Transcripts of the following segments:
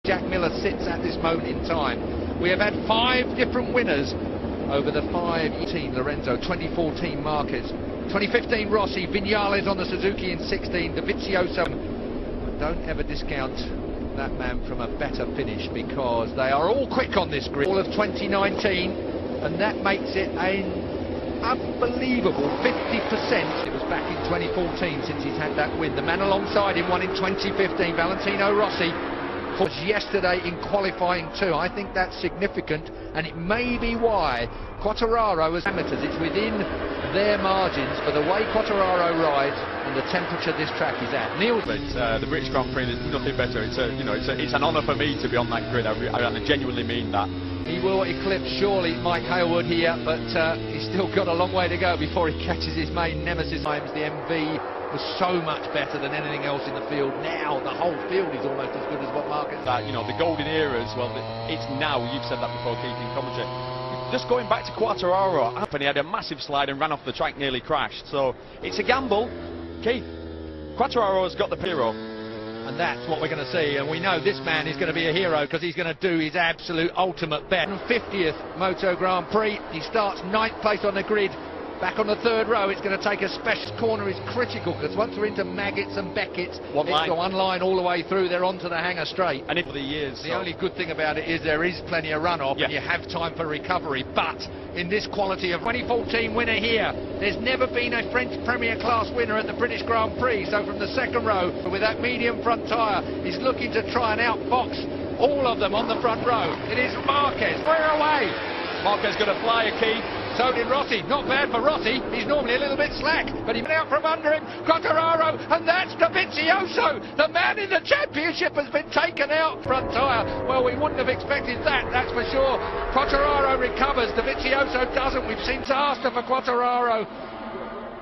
Jack Miller sits at this moment in time. We have had 5 different winners over the 5-18 Lorenzo, 2014 Marquez, 2015 Rossi, Viñales on the Suzuki in 16, Dovizioso. Don't ever discount that man from a better finish, because they are all quick on this grid. All of 2019, and that makes it an unbelievable 50%. It was back in 2014 since he's had that win. The man alongside him won in 2015, Valentino Rossi, was yesterday in qualifying too. I think that's significant, and it may be why Quartararo, as amateurs, it's within their margins for the way Quartararo rides and the temperature this track is at. Neil, the British Grand Prix, there's nothing better. It's an honour for me to be on that grid. I genuinely mean that. He will eclipse surely Mike Hailwood here, but he's still got a long way to go before he catches his main nemesis. The MV was so much better than anything else in the field. Now the whole field is almost as good as what Marquez. The golden eras, well, it's now. You've said that before, Keith, in commentary. Just going back to Quartararo, he had a massive slide and ran off the track, nearly crashed. So it's a gamble. Keith, Quartararo's got the hero. And that's what we're going to see, and we know this man is going to be a hero because he's going to do his absolute ultimate best. 50th Moto Grand Prix, he starts 9th place on the grid. Back on the 3rd row, it's going to take a special corner, is critical, because once we're into Maggotts and Beckett's, it's one line all the way through, they're onto the hanger straight. And for the years, the only good thing about it is there is plenty of runoff, and you have time for recovery. But in this quality of 2014 winner here, there's never been a French Premier Class winner at the British Grand Prix. So from the 2nd row, with that medium front tyre, he's looking to try and outbox all of them on the front row. It is Marquez. We're away. Marquez got to fly a key. So did Rossi. Not bad for Rossi. He's normally a little bit slack, but he went out from under him. Quartararo, and that's Dovizioso. The man in the championship has been taken out. Front tyre. Well, we wouldn't have expected that, that's for sure. Quartararo recovers. Dovizioso doesn't. We've seen disaster for Quartararo.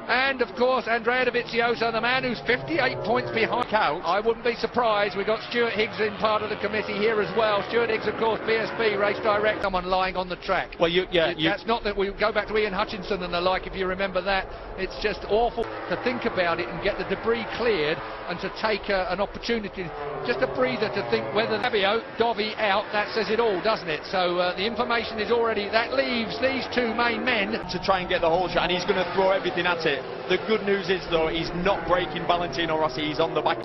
And of course, Andrea Dovizioso, the man who's 58 points behind. I wouldn't be surprised. We've got Stuart Higgs in part of the committee here as well. Stuart Higgs, of course, BSB Race Direct. Someone lying on the track. Well, that's not that we go back to Ian Hutchinson and the like, if you remember that. It's just awful to think about it and get the debris cleared and to take an opportunity, just a breather, to think whether Fabio Dovi out. That says it all, doesn't it? So the information is already, that leaves these 2 main men to try and get the whole shot, and he's going to throw everything at it. The good news is, though, he's not breaking Valentino Rossi. He's on the back.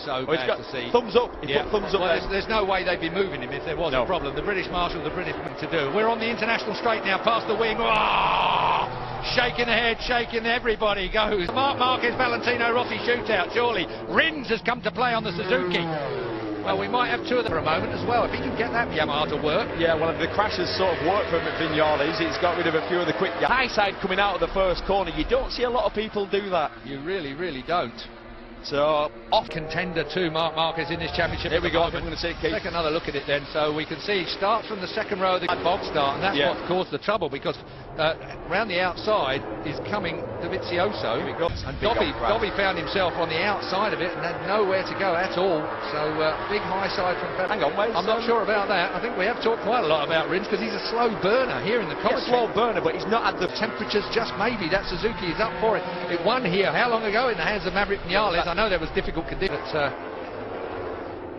So bad to see. Thumbs up. He put thumbs up. Well, there's no way they'd be moving him if there was a problem. The British Marshal, the British thing to do. We're on the international straight now, past the wing. Shaking the head, shaking everybody goes. Marc Marquez, Valentino Rossi shootout, surely. Rins has come to play on the Suzuki. Well, we might have 2 of them for a moment as well, if he can get that Yamaha to work. Yeah, well, the crash has sort of worked for him at Viñales. He's got rid of a few of the quick high side coming out of the first corner. You don't see a lot of people do that. You really, really don't. So, off contender to Marc Marquez in this championship. Here we go. I'm going to say, take another look at it then. So we can see he starts from the 2nd row of the bog start, and that's what caused the trouble, because round the outside is coming Dovizioso, and Dobby found himself on the outside of it and had nowhere to go at all. So big high side from Fabio. Hang on, wait. I'm not sure about that. I think we have talked quite a lot about Rins, because he's a slow burner here in the commentary. Slow burner, but he's not at the temperatures. Just maybe that Suzuki is up for it. It won here how long ago in the hands of Maverick Viñales. I know there was difficult conditions.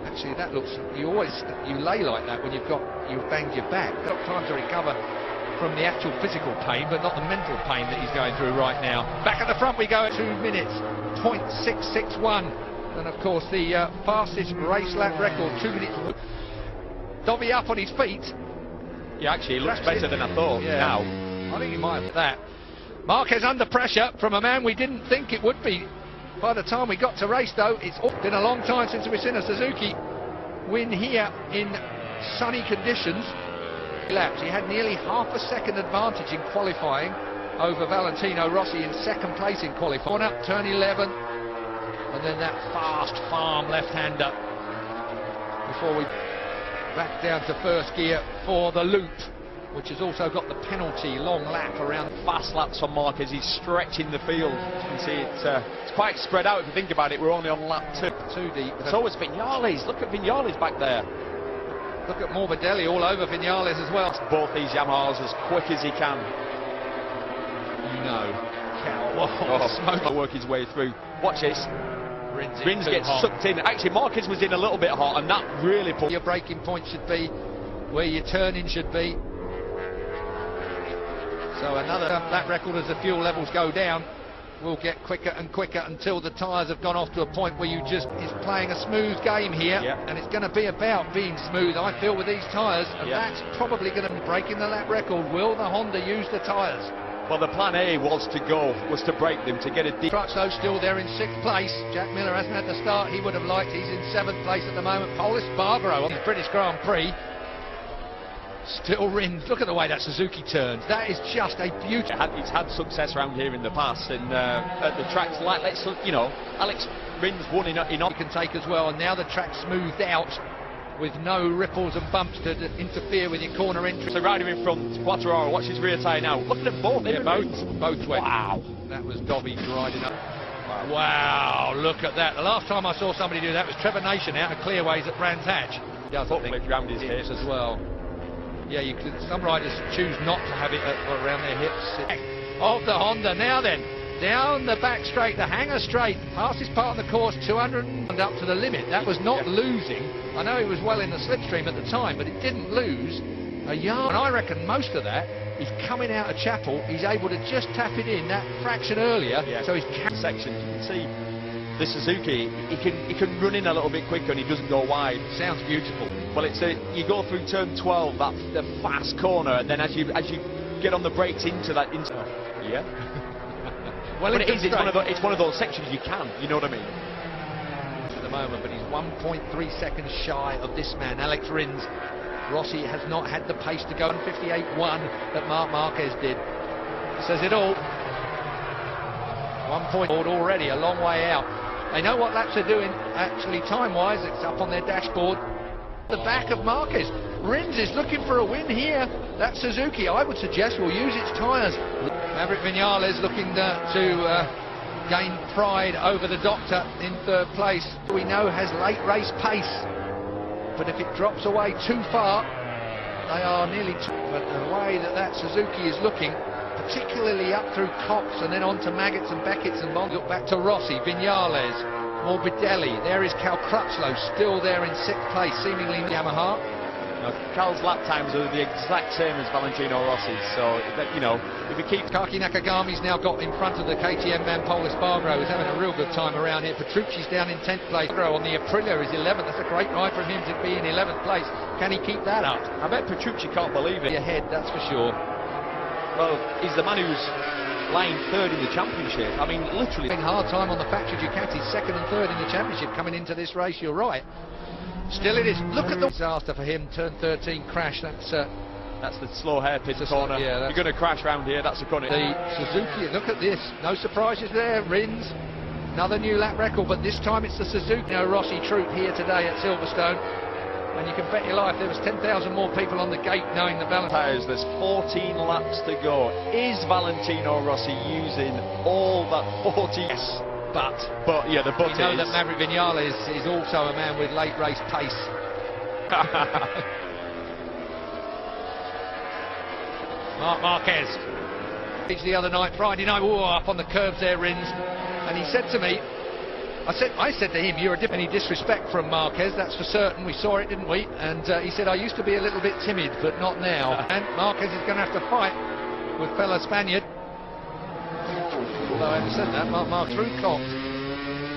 Actually, that looks. You lay like that when you've banged your back. Got time to recover from the actual physical pain, but not the mental pain that he's going through right now. Back at the front we go at 2 minutes, 0.661, and of course the fastest race lap record, 2 minutes. Dobby up on his feet. Yeah, actually, he looks better than I thought. Now, I think he might have that. Marquez under pressure from a man we didn't think it would be. By the time we got to race, though, it's been a long time since we've seen a Suzuki win here in sunny conditions. Laps. He had nearly half a second advantage in qualifying over Valentino Rossi in 2nd place in qualifying. One up, turn 11, and then that fast farm left-hander before we back down to 1st gear for the loop, which has also got the penalty long lap around. Fast laps on Marquez. He's stretching the field. You can see it's quite spread out if you think about it. We're only on lap 2. Too deep. So is Viñales. Look at Viñales back there. Look at Morbidelli all over Viñales as well. Both these Yamahas as quick as he can. You know. Smoke will work his way through. Watch this. Rins gets sucked in. Actually, Marquez was in a little bit hot, and that really put... Your braking point should be where your turning should be. So another lap record as the fuel levels go down will get quicker and quicker until the tyres have gone off to a point where you just is playing a smooth game here, and it's going to be about being smooth, I feel, with these tyres, and that's probably going to be breaking the lap record. Will the Honda use the tyres? Well, the plan A was to break them, to get a deep... Crutchlow still there in 6th place. Jack Miller hasn't had the start he would have liked. He's in 7th place at the moment. Pole Espargaro on the British Grand Prix. Still Rins. Look at the way that Suzuki turns. That is just a beauty. It's had success around here in the past, and at the tracks like, you know, Alex Rins won in he can take as well, and now the track's smoothed out with no ripples and bumps to interfere with your corner entry. So rider in front, Quartararo, watch his rear tyre now. Look at them both. Yeah, both went. Wow. That was Dobby riding up. Wow, look at that. The last time I saw somebody do that was Trevor Nation out of Clearways at Brands Hatch. Yeah, I around his hips as well. Yeah, some riders choose not to have it around their hips. Of the Honda now then, down the back straight, the hanger straight, fastest part of the course, 200 and up to the limit. That was not losing. I know he was well in the slipstream at the time, but it didn't lose a yard. And I reckon most of that, he's coming out of Chapel, he's able to just tap it in that fraction earlier. So he's section, you can see the Suzuki, he can run in a little bit quicker and he doesn't go wide. Sounds beautiful. Well, you go through turn 12, that's the fast corner, and then as you get on the brakes into that, well, but it's one of those sections you know what I mean. At the moment, but he's 1.3 seconds shy of this man, Alex Rins. Rossi has not had the pace to go on 58.1 that Marc Marquez did. Says it all. 1 point already, a long way out. They know what laps they're doing, actually, time-wise. It's up on their dashboard. The back of Marquez. Rins is looking for a win here. That Suzuki, I would suggest, will use its tyres. Maverick Viñales looking to gain pride over the Doctor in 3rd place. We know has late race pace, but if it drops away too far, they are nearly but the way that Suzuki is looking, particularly up through Cox and then on to Maggots and Beckett's and Bond. Look back to Rossi, Viñales, Morbidelli. There is Cal Crutchlow still there in 6th place, seemingly Yamaha. Cal's lap times are the exact same as Valentino Rossi's, so you know, if we keep... Kaki Nakagami's now got in front of the KTM man. Pole Espargaro is having a real good time around here. Petrucci's down in 10th place. On the Aprilia is 11th. That's a great ride from him to be in 11th place. Can he keep that up? I bet Petrucci can't believe it. Ahead, that's for sure. Well, he's the man who's lying 3rd in the championship. I mean, literally. Hard time on the factory Ducati, 2nd and 3rd in the championship coming into this race. You're right. Still it is. Look at the disaster for him. Turn 13 crash. That's the slow hairpin corner. Yeah, you're going to crash round here. That's a corner. The Suzuki. Look at this. No surprises there. Rins. Another new lap record, but this time it's the Suzuki. Rossi troop here today at Silverstone. And you can bet your life there was 10,000 more people on the gate knowing the Valentino. There's 14 laps to go. Is Valentino Rossi using all that 40? Yes. But yeah, the but we know that Maverick Viñales is also a man with late race pace. Marc Marquez. The other night, Friday night, up on the curbs there, Rins, and he said to me, I said to him, you're a any disrespect from Marquez, that's for certain. We saw it, didn't we? And he said, I used to be a little bit timid, but not now. And Marquez is going to have to fight with fellow Spaniard. Although having said that, Mark through Cox,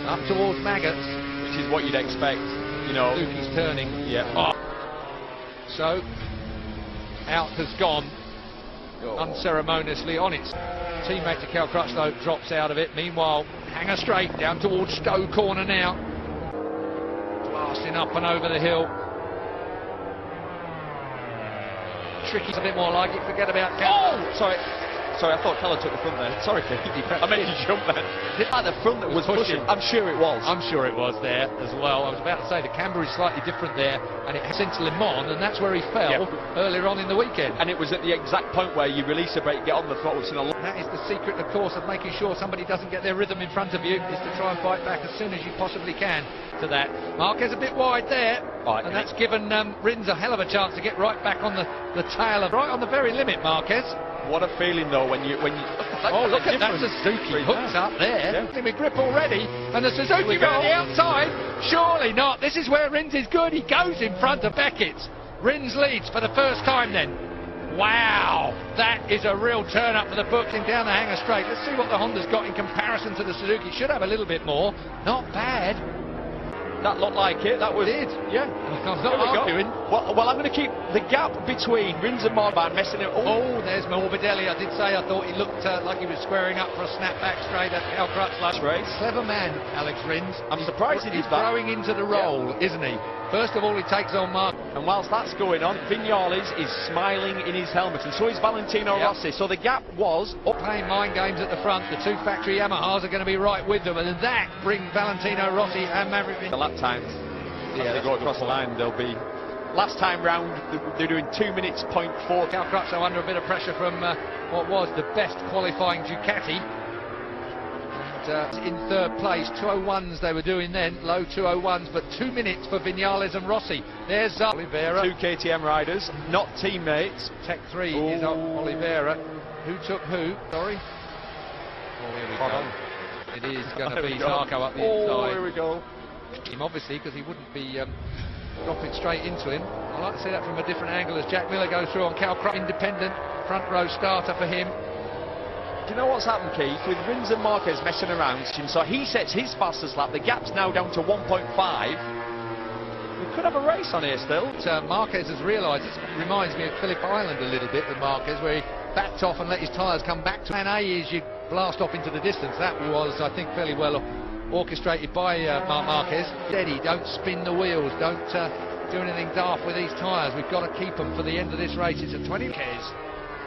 up towards Maggots. Which is what you'd expect, you know. Suzuki's turning. Yeah. Oh. So, out has gone unceremoniously on its teammate to Cal Crutchlow, drops out of it. Meanwhile, hanger straight down towards Stowe corner now. Blasting up and over the hill. Tricky's a bit more like it, forget about Cal. Oh! Sorry, I thought Keller took the front there. Sorry, Keith. I meant you jump there. Like the front that was pushing. I'm sure it was. I'm sure it was there as well. I was about to say the camber is slightly different there, and it has into Le Mans, and that's where he fell earlier on in the weekend. And it was at the exact point where you release the brake, get on the throttle. That is the secret, of course, of making sure somebody doesn't get their rhythm in front of you, is to try and fight back as soon as you possibly can to that. Marquez a bit wide there, and that's given Rins a hell of a chance to get right back on the tail of, right on the very limit, Marquez. What a feeling though when you oh, look at that Suzuki hooked up there. Yeah. With grip already, and the Suzuki around the outside. Surely not. This is where Rins is good. He goes in front of Beckett's. Rins leads for the first time then. Wow, that is a real turn up for the books in down the hanger straight. Let's see what the Honda's got in comparison to the Suzuki. Should have a little bit more. Not bad. That looked like it. That was it. Yeah. I'm not arguing. Well, I'm going to keep the gap between Rins and Morbidelli messing it up. Oh, there's Morbidelli. I did say I thought he looked like he was squaring up for a snapback straight at Cal Crutchlow. Race. Clever man, Alex Rins. I'm surprised he's growing into the role, isn't he? First of all, he takes on Mark. And whilst that's going on, Viñales is smiling in his helmet, and so is Valentino Rossi. So the gap was up. Playing mind games at the front. The two factory Yamahas are going to be right with them, and that brings Valentino Rossi and Maverick. The lap times. Yeah, they go across the line. They'll be last time round. They're doing 2 minutes 0.4. Cal Crutchlow under a bit of pressure from what was the best qualifying Ducati. In third place, 2:01s they were doing then, low 2:01s, but 2 minutes for Viñales and Rossi. There's Oliveira. Two KTM riders, not teammates. Tech 3 is Oliveira. Who took who? Sorry. Oh, here we go. It is going to be Zarco up the inside. Oh, here we go. Him obviously, because he wouldn't be dropping straight into him. I like to see that from a different angle as Jack Miller goes through on Cal Crutchlow. Independent front row starter for him. Do you know what's happened, Keith? With Rins and Marquez messing around, so he sets his fastest lap. The gap's now down to 1.5. We could have a race on here still. Marquez has realised, it reminds me of Phillip Island a little bit with Marquez, where he backed off and let his tyres come back to. Plan A is you blast off into the distance. That was, I think, fairly well orchestrated by Marquez. Steady, don't spin the wheels, don't do anything daft with these tyres. We've got to keep them for the end of this race. It's a 20 Marquez.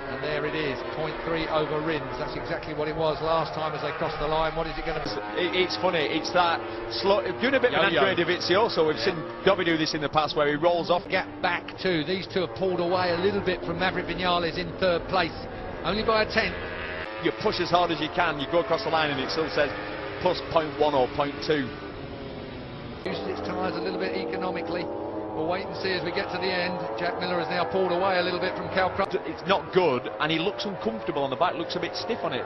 And there it is, 0.3 over Rins. That's exactly what it was last time as they crossed the line. What is it going to be? It's funny, it's that slow, doing a bit of an Andrea Dovizioso. We've seen Dobby do this in the past where he rolls off. Gap back too. These two have pulled away a little bit from Maverick Viñales in third place, only by a tenth. You push as hard as you can, you go across the line and it still says plus 0.1 or 0.2. Uses its tyres a little bit economically. We'll wait and see as we get to the end. Jack Miller has now pulled away a little bit from Cal Crutchlow. It's not good, and he looks uncomfortable on the back, looks a bit stiff on it.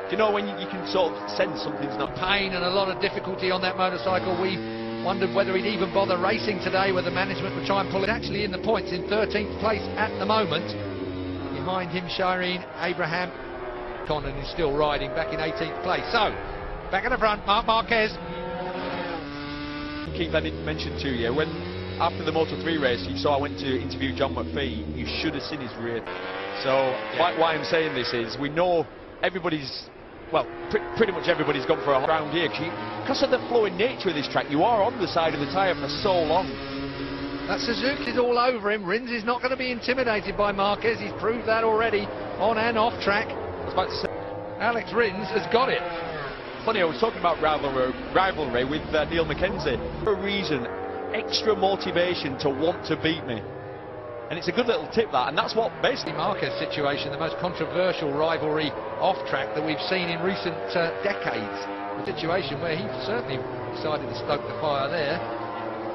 Do you know when you can sort of sense something's not... Pain and a lot of difficulty on that motorcycle. We wondered whether he'd even bother racing today, whether management would try and pull it. Actually in the points, in 13th place at the moment. Behind him, Shireen Abraham. Conan is still riding back in 18th place. So, back at the front, Marc Marquez. Keith, I didn't mention to you, when after the Moto3 race, you saw I went to interview John McPhee, you should have seen his rear. So, why I'm saying this is, we know everybody's, well, pretty much everybody's gone for a round here. Because of the flowing nature of this track, you are on the side of the tyre for so long. That Suzuki's all over him. Rins is not going to be intimidated by Marquez. He's proved that already on and off track. I was about to say, Alex Rins has got it. Funny, I was talking about rivalry with Neil Mackenzie. For a reason, extra motivation to want to beat me. And it's a good little tip, that, and that's what basically... Marquez situation, the most controversial rivalry off-track that we've seen in recent decades. A situation where he certainly decided to stoke the fire there.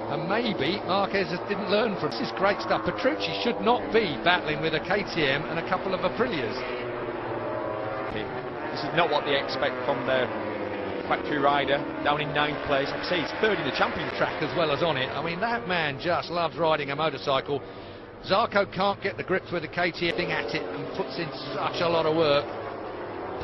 And maybe Marquez didn't learn from this. Is great stuff. Petrucci should not be battling with a KTM and a couple of Aprilias. This is not what they expect from their factory rider, down in 9th place. I'd say he's third in the champion track as well as on it. I mean, that man just loves riding a motorcycle. Zarco can't get the grips with the KTM thing at it and puts in such a lot of work.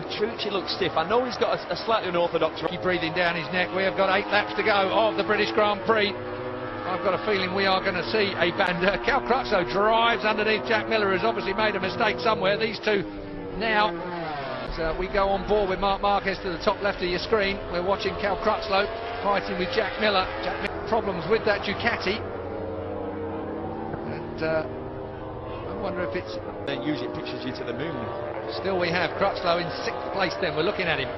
Petrucci looks stiff. I know he's got a slightly unorthodox... Keep breathing down his neck. We have got 8 laps to go of the British Grand Prix. I've got a feeling we are going to see a band. Cal Crutchlow drives underneath Jack Miller, who's obviously made a mistake somewhere. These two now... we go on board with Marc Marquez to the top left of your screen. We're watching Cal Crutchlow fighting with Jack Miller. Jack Miller problems with that Ducati. And I wonder if it's... Then usually it pictures you to the moon. Still we have Crutchlow in 6th place then. We're looking at him.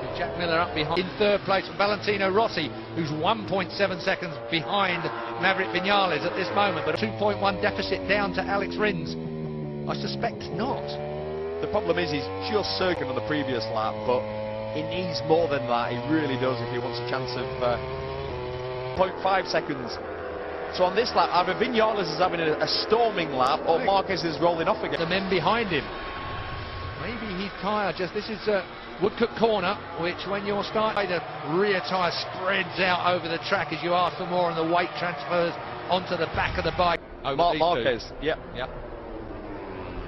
With Jack Miller up behind. In 3rd place for Valentino Rossi, who's 1.7 seconds behind Maverick Viñales at this moment. But a 2.1 deficit down to Alex Rins. I suspect not. The problem is he's just circling on the previous lap, but he needs more than that. He really does if he wants a chance of 0.5 seconds. So on this lap, either Viñales is having a storming lap or Marquez is rolling off again. The men behind him. maybe his tyre just, this is Woodcock Corner, which when you're starting, the rear tyre spreads out over the track as you ask for more, and the weight transfers onto the back of the bike. Marquez, yep.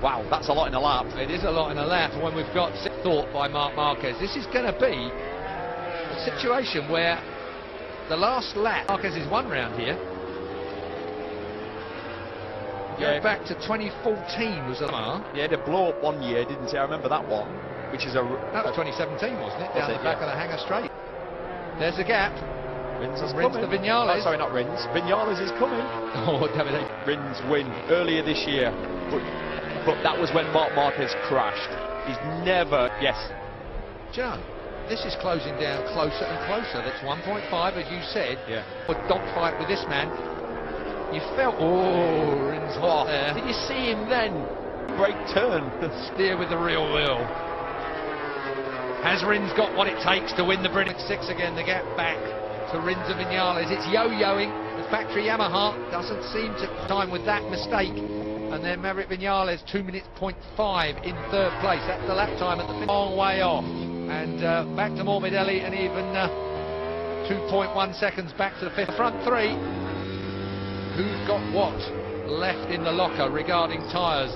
Wow, that's a lot in a lap. It is a lot in a lap when we've got thought by Marc Marquez. This is going to be a situation where the last lap, Marquez is one round here. Go back to 2014 was a yeah, they blew up one year, didn't he? I remember that one, which is a... That was 2017, wasn't it? Down the back of the hangar straight. There's a gap. Rins is Rins coming. to Vinales. Oh, sorry, not Rins. Vinales is coming. Oh, David. Rins win earlier this year, but that was when Marc Marquez crashed. He's never... Yes. Joe, this is closing down closer and closer. That's 1.5, as you said. Yeah. A dogfight with this man. You felt, oh, Rins hot there. Did you see him then? Great turn. Steer with the real will. Has Rins got what it takes to win the British 6 again? The gap back to Rins and Vinales. It's yo-yoing. The factory Yamaha doesn't seem to time with that mistake. And then Maverick Vinales, 2 minutes 0.5 in third place. That's the lap time at the long way off. And back to Morbidelli, and even 2.1 seconds back to the fifth. Front three. Who's got what left in the locker regarding tyres?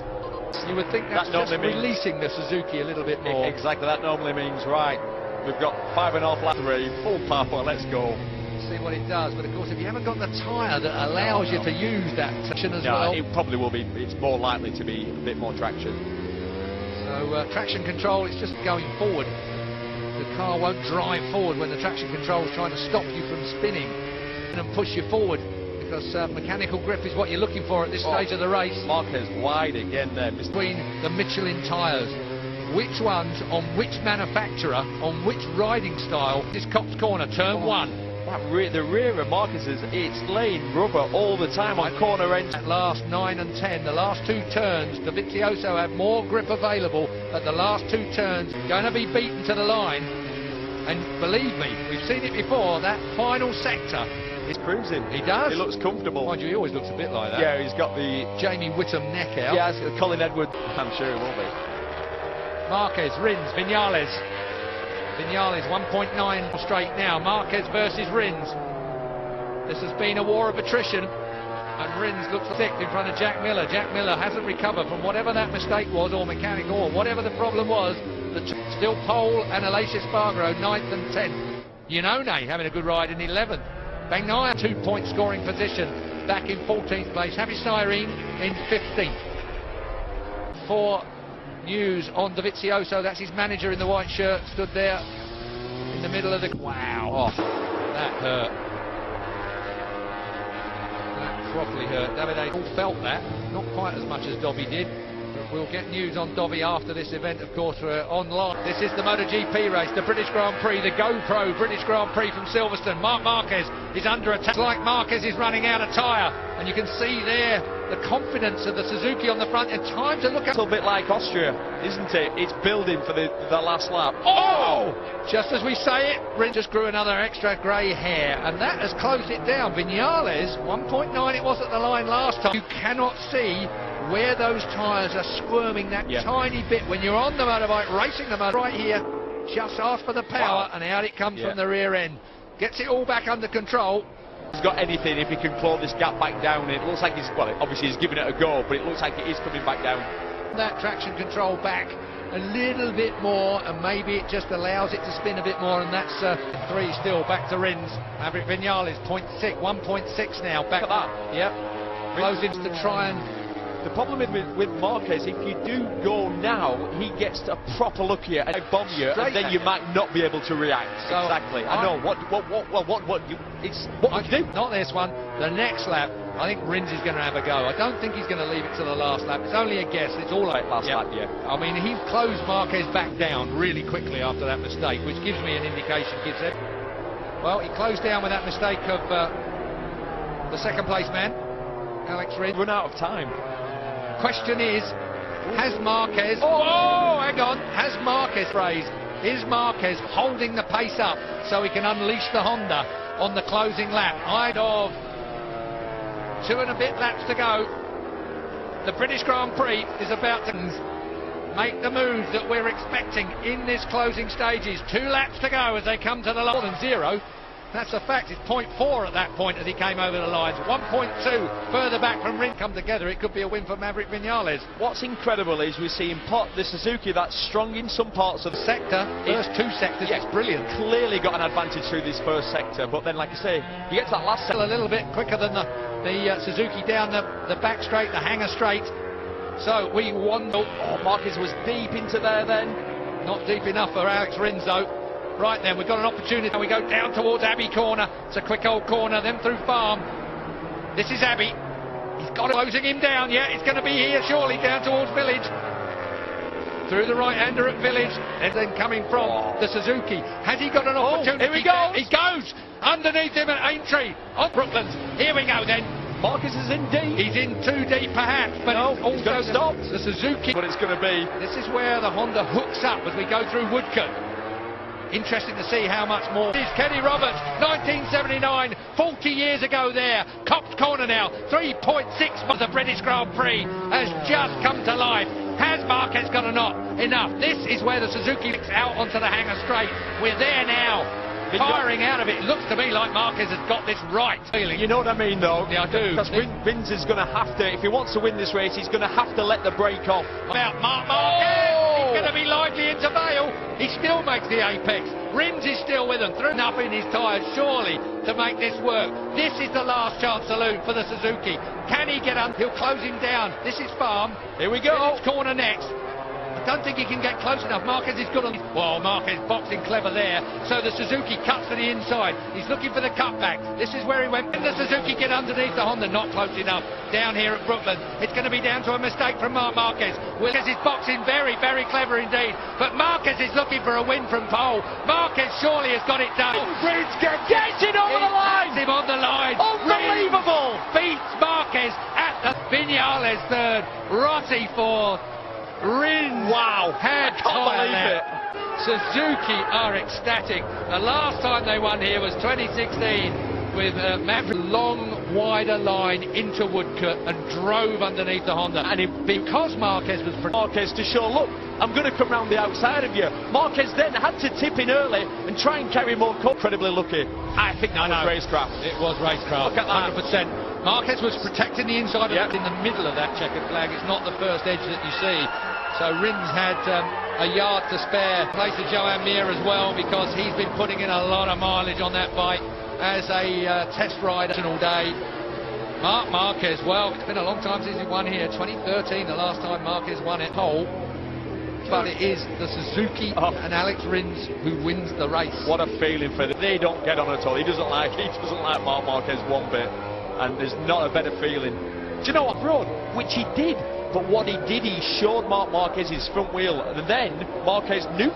You would think that's just releasing the Suzuki a little bit more. Exactly, that normally means, right, we've got 5.5 laps, full power, let's go. See what it does, but of course if you haven't got the tyre that allows you to use that traction as well. It probably will be, it's more likely to be a bit more traction. So traction control, it's just going forward. The car won't drive forward when the traction control is trying to stop you from spinning and push you forward. Because mechanical grip is what you're looking for at this stage of the race. Marquez wide again there. Between the Michelin tyres. Which ones, on which manufacturer, on which riding style? This Cops Corner, turn one. The rear of Marquez's, it's laying rubber all the time on corner ends. At last 9 and 10, the last two turns, Dovizioso have more grip available at the last two turns. Going to be beaten to the line. And believe me, we've seen it before, that final sector. He's cruising. He does. He looks comfortable. Mind you, he always looks a bit like that. Yeah, he's got the Jamie Whittam neck out. Yeah, Colin Edwards. I'm sure he will be. Marquez, Rins, Vinales. Vinales 1.9 straight now. Marquez versus Rins. This has been a war of attrition. And Rins looks sixth in front of Jack Miller. Jack Miller hasn't recovered from whatever that mistake was, or mechanical, or whatever the problem was. Still pole, and Alicia Spargo 9th and 10th. Iannone having a good ride in 11th. Bagnaia 2-point scoring position, back in 14th place. Happy Cyrene in 15th. For news on Dovizioso, that's his manager in the white shirt, stood there in the middle of the... Wow, that hurt. That properly hurt. Davide all felt that, not quite as much as Dobby did. We'll get news on Dobby after this event, of course, online. This is the MotoGP race, the British Grand Prix, the GoPro British Grand Prix from Silverstone. Marc Marquez is under attack. It's like Marquez is running out of tyre. And you can see there the confidence of the Suzuki on the front, and time to look at... A little bit like Austria, isn't it? It's building for the last lap. Oh! Just as we say it, Rins just grew another extra grey hair, and that has closed it down. Vinales, 1.9 it was at the line last time. You cannot see where those tyres are squirming that tiny bit when you're on the motorbike, racing the motorbike. Right here, just ask for the power, and out it comes from the rear end. Gets it all back under control. He's got anything if he can claw this gap back down. It looks like he's, well, obviously he's giving it a go, but it looks like it is coming back down. That traction control back a little bit more, and maybe it just allows it to spin a bit more, and that's 3 still. Back to Rins. Maverick Vinales, 1.6 now. Back at that. Yep. Closing to try and... The problem with Marquez, if you do go now, he gets a proper look here and bomb you, and then you might not be able to react. So exactly. I know. What you do? Not this one. The next lap, I think Rins is going to have a go. I don't think he's going to leave it to the last lap. It's only a guess. It's all right last lap. Yeah. I mean, he closed Marquez back down really quickly after that mistake, which gives me an indication. Well, he closed down with that mistake of the second place man, Alex Rins. Run out of time. Question is, has Marquez... Oh, hang on. Has Marquez phrase? Is Marquez holding the pace up so he can unleash the Honda on the closing lap? I'd of 2 and a bit laps to go. The British Grand Prix is about to... make the moves that we're expecting in this closing stages. 2 laps to go as they come to the line. More than 0. That's a fact. It's 0.4 at that point as he came over the lines. 1.2 further back from Rin. Come together, it could be a win for Maverick Vinales. What's incredible is we're seeing the Suzuki that's strong in some parts of the sector. First 2 sectors, it's brilliant. Clearly got an advantage through this first sector, but then, like I say, you get to that last sector. A little bit quicker than the Suzuki down the back straight, the hanger straight. So we won. Oh, Marquez was deep into there then. Not deep enough for Alex Rins though. Right then, we've got an opportunity. We go down towards Abbey corner. It's a quick old corner, then through Farm. This is Abbey. He's got it. Closing him down. Yeah, it's going to be here surely down towards Village. Through the right-hander at Village, and then coming from the Suzuki. Has he got an opportunity? Here he goes. He goes underneath him at Aintree on Brooklands. Here we go then. Marquez is in deep. He's in too deep perhaps, but no, also he's got to stop. The Suzuki. But it's going to be. This is where the Honda hooks up as we go through Woodcote. Interesting to see how much more. This is Kenny Roberts, 1979, 40 years ago there. Cops corner now, 3.6 for the British Grand Prix has just come to life. Has Marquez got enough? This is where the Suzuki kicks out onto the hanger straight. We're there now. Firing out of it. Looks to me like Marquez has got this right. You know what I mean, though? Yeah, I do. Because Vins is going to have to, if he wants to win this race, he's going to have to let the brake off. About Mark Marquez. He's going to be lively into Vale. He still makes the apex. Rins is still with him. Threw enough in his tyres, surely, to make this work. This is the last chance saloon for the Suzuki. Can he get on? He'll close him down. This is Farm. Here we go. Village corner next. Don't think he can get close enough. Marquez is good on. Well, Marquez boxing clever there. So the Suzuki cuts to the inside. He's looking for the cutback. This is where he went. Can the Suzuki get underneath the Honda? Not close enough. Down here at Brooklands. It's going to be down to a mistake from Marc Marquez. Marquez is boxing very, very clever indeed. But Marquez is looking for a win from pole. Marquez surely has got it done. Rins gets it over the line. Him on the line. Unbelievable. Beats Marquez at the Vinales third. Rossi fourth. Rins, wow, can't believe it. Suzuki are ecstatic. The last time they won here was 2016 with Maverick long, wider line into Woodcote and drove underneath the Honda. And because Marquez was Marquez to show, look, I'm going to come round the outside of you. Marquez then had to tip in early and try and carry more. Incredibly lucky. I think that was racecraft. It was racecraft. Look at that. 100%. Marquez was protecting the inside of in the middle of that checkered flag. It's not the first edge that you see. So Rins had a yard to spare. Place to Joan Mir as well because he's been putting in a lot of mileage on that bike as a test rider all day. Marc Marquez, well, it's been a long time since he won here. 2013, the last time Marquez won at pole. But it is the Suzuki and Alex Rins who wins the race. What a feeling for them. They don't get on at all. He doesn't like Marc Marquez one bit. And there's not a better feeling. Do you know what, Broad? Which he did. But what he did, he showed Marc Marquez his front wheel. And then Marquez knew